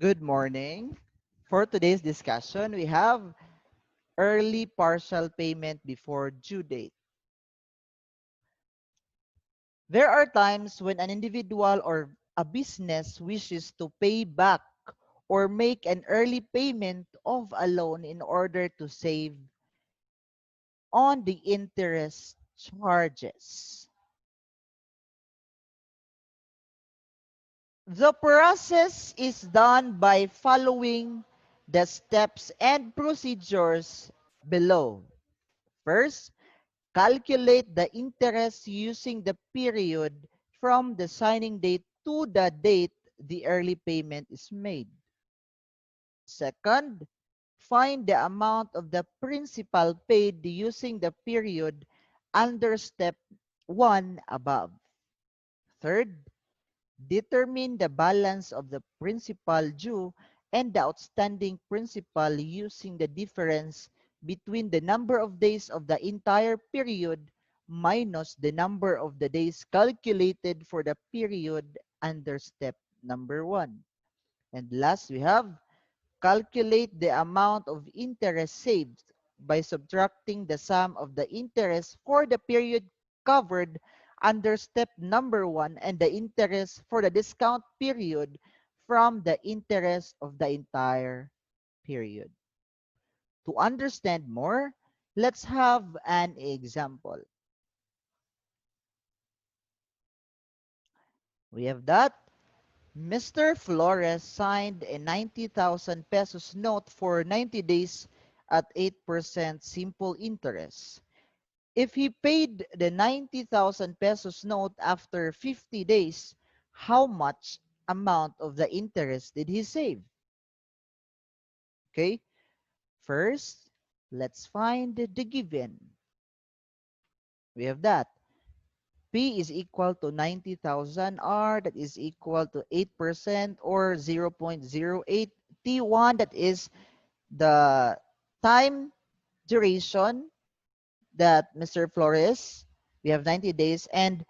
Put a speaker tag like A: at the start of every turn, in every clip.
A: Good morning. For today's discussion, we have early partial payment before due date. There are times when an individual or a business wishes to pay back or make an early payment of a loan in order to save on the interest charges. The process is done by following the steps and procedures below. First, calculate the interest using the period from the signing date to the date the early payment is made. Second, find the amount of the principal paid using the period under step 1 above. Third, determine the balance of the principal due and the outstanding principal using the difference between the number of days of the entire period minus the number of the days calculated for the period under step number 1. And last, we have calculate the amount of interest saved by subtracting the sum of the interest for the period covered under step number 1 and the interest for the discount period from the interest of the entire period. To understand more, let's have an example. We have that Mr. Flores signed a 90,000 pesos note for 90 days at 8% simple interest. If he paid the 90,000 pesos note after 50 days, how much amount of the interest did he save? Okay, first, let's find the given. We have that. P is equal to 90,000 R, that is equal to 8% or 0.08. T1, that is the time duration that Mr. Flores, we have 90 days, and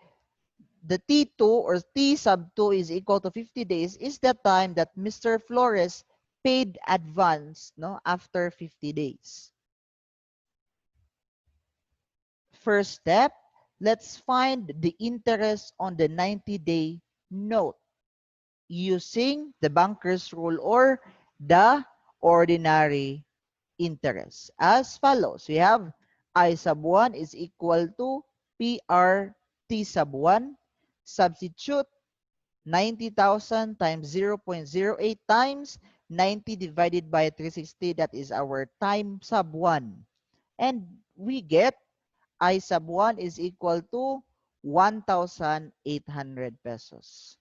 A: the T2 or T sub 2 is equal to 50 days is the time that Mr. Flores paid advance after 50 days. First step, let's find the interest on the 90-day note using the banker's rule or the ordinary interest. As follows, we have I sub 1 is equal to PRT sub 1. Substitute 90,000 times 0.08 times 90 divided by 360. That is our time sub 1. And we get I sub 1 is equal to 1,800 pesos.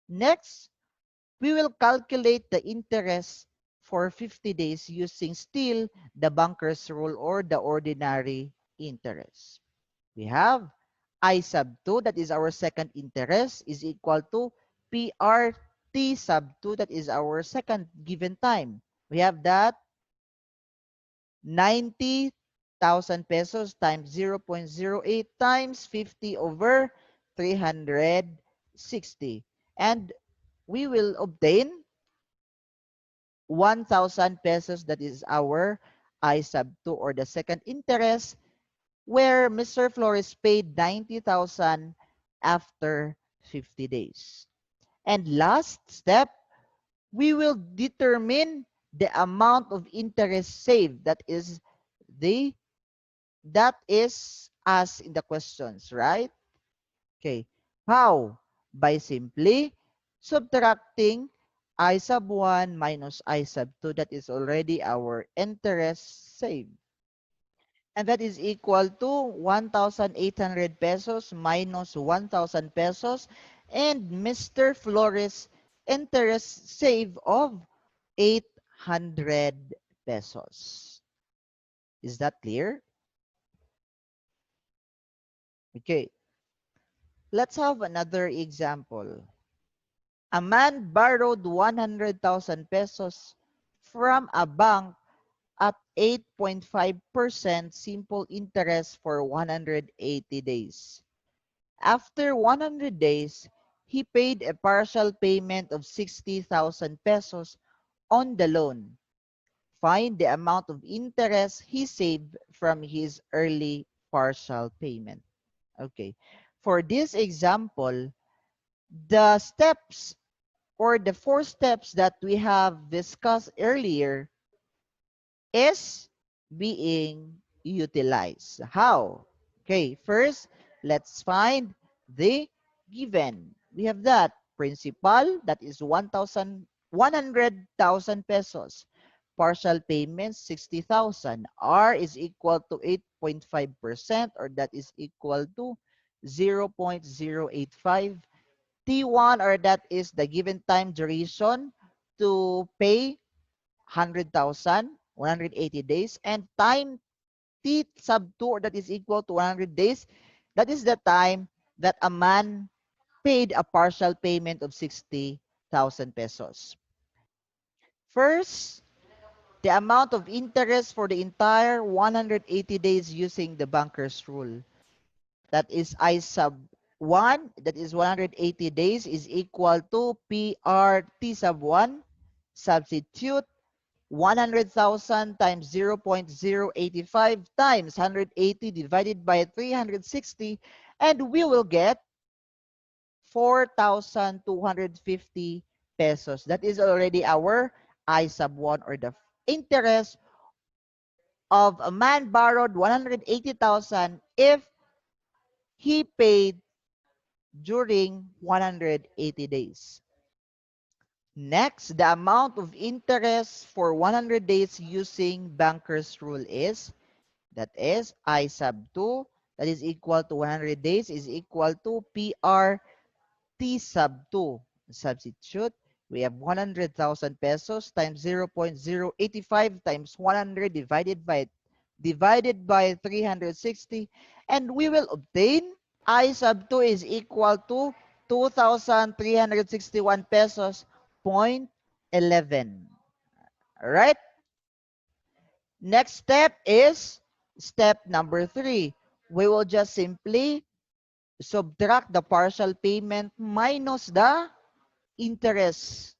A: Next, we will calculate the interest for 50 days using still the banker's rule or the ordinary interest. We have I sub 2, that is our second interest, is equal to PRT sub 2, that is our second given time. We have that 90,000 pesos times 0.08 times 50 over 360. And we will obtain 1,000 pesos, that is our I sub 2 or the second interest, where Mr. Flores paid 90,000 after 50 days. And last step, we will determine the amount of interest saved. That is as in the questions, right? Okay. How? By simply subtracting I sub 1 minus I sub 2. That is already our interest saved. And that is equal to 1,800 pesos minus 1,000 pesos. And Mr. Flores interest save of 800 pesos. Is that clear? Okay. Let's have another example. A man borrowed 100,000 pesos from a bank at 8.5% simple interest for 180 days. After 100 days, he paid a partial payment of 60,000 pesos on the loan. Find the amount of interest he saved from his early partial payment. Okay. For this example, the steps or the four steps that we have discussed earlier is being utilized. How? Okay, first, let's find the given. We have that principal, that is 100,000 pesos. Partial payments, 60,000. R is equal to 8.5%, or that is equal to 0.085. T1, or that is the given time duration to pay 100,000, 180 days, and time T sub 2, or that is equal to 100 days. That is the time that a man paid a partial payment of 60,000 pesos. First, the amount of interest for the entire 180 days using the banker's rule. That is I sub 1, that is 180 days, is equal to PRT sub 1. Substitute 100,000 times 0.085 times 180 divided by 360, and we will get 4,250 pesos. That is already our I sub 1, or the interest of a man borrowed 180,000 if he paid during 180 days. Next, the amount of interest for 100 days using banker's rule is, that is I sub 2, that is equal to 100 days, is equal to PR T sub 2. Substitute, we have 100,000 pesos times 0.085 times 100 divided by 360, and we will obtain I sub 2 is equal to 2,361 pesos point 11. Alright? Next step is step number 3. We will just simply subtract the partial payment minus the interest.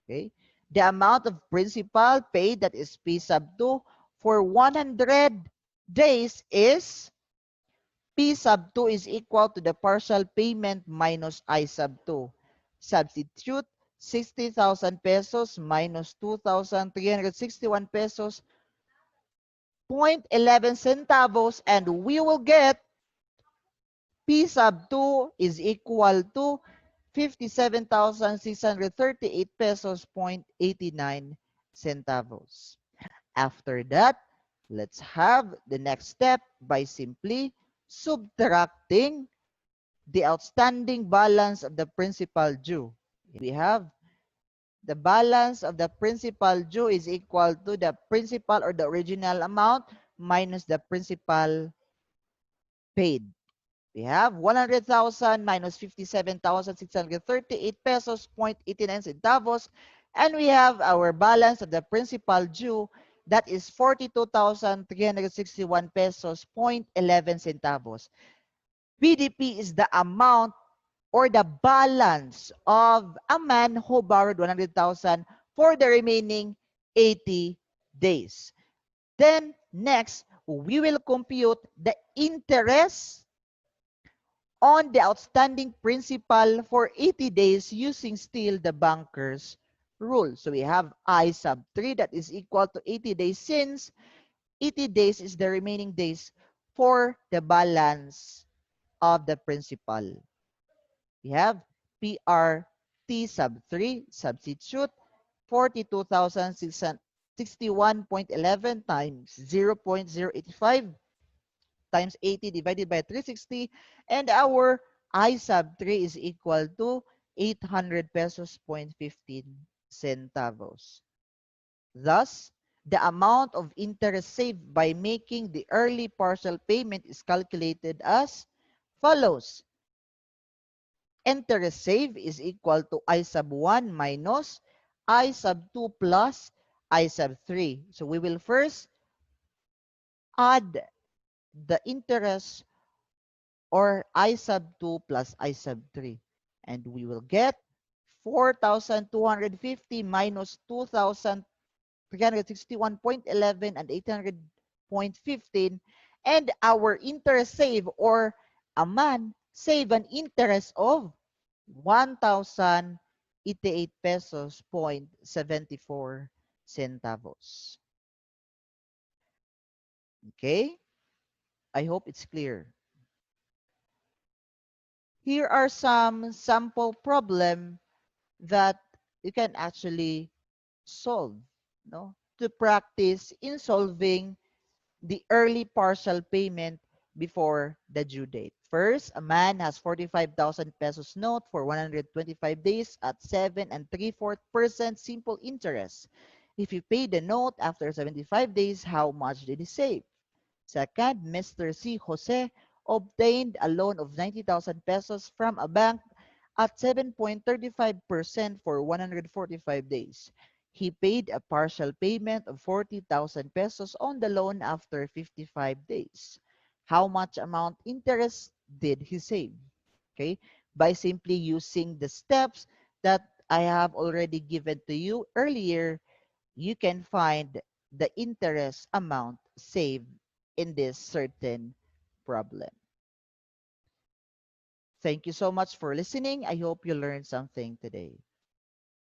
A: Okay? The amount of principal paid, that is P sub 2, for 100 days is P sub 2 is equal to the partial payment minus I sub 2. Substitute 60,000 pesos minus 2,361 pesos, 0.11 centavos, and we will get P sub 2 is equal to 57,638 pesos, 0.89 centavos. After that, let's have the next step by simply subtracting the outstanding balance of the principal due. We have the balance of the principal due is equal to the principal, or the original amount, minus the principal paid. We have 100,000 minus 57,638 pesos, 0.89 centavos. And we have our balance of the principal due, that is 42,361 pesos, 0.11 centavos. BDP is the amount or the balance of a man who borrowed 100,000 for the remaining 80 days. Then next, we will compute the interest on the outstanding principal for 80 days using still the banker's rule. So we have I sub 3, that is equal to 80 days, since 80 days is the remaining days for the balance of the principal. We have PRT sub 3, substitute 42,661.11 times 0.085 times 80 divided by 360, and our I sub 3 is equal to 800 pesos, 0.15 centavos. Thus, the amount of interest saved by making the early partial payment is calculated as follows. Interest saved is equal to I sub 1 minus I sub 2 plus I sub 3. So we will first add the interest, or I sub 2 plus I sub 3. And we will get 4,250 minus 2,361.11 and 800.15. And our interest save, or a man save an interest of 1,088 pesos point 74 centavos. Okay? I hope it's clear. Here are some sample problem that you can actually solve, no? To practice in solving the early partial payment before the due date. First, a man has 45,000 pesos note for 125 days at 7 and 3/4% simple interest. If he paid the note after 75 days, how much did he save? Second, Mr. C. Jose obtained a loan of 90,000 pesos from a bank at 7.35% for 145 days. He paid a partial payment of 40,000 pesos on the loan after 55 days. How much amount interest did he save? Okay, by simply using the steps that I have already given to you earlier, you can find the interest amount saved in this certain problem. Thank you so much for listening. I hope you learned something today.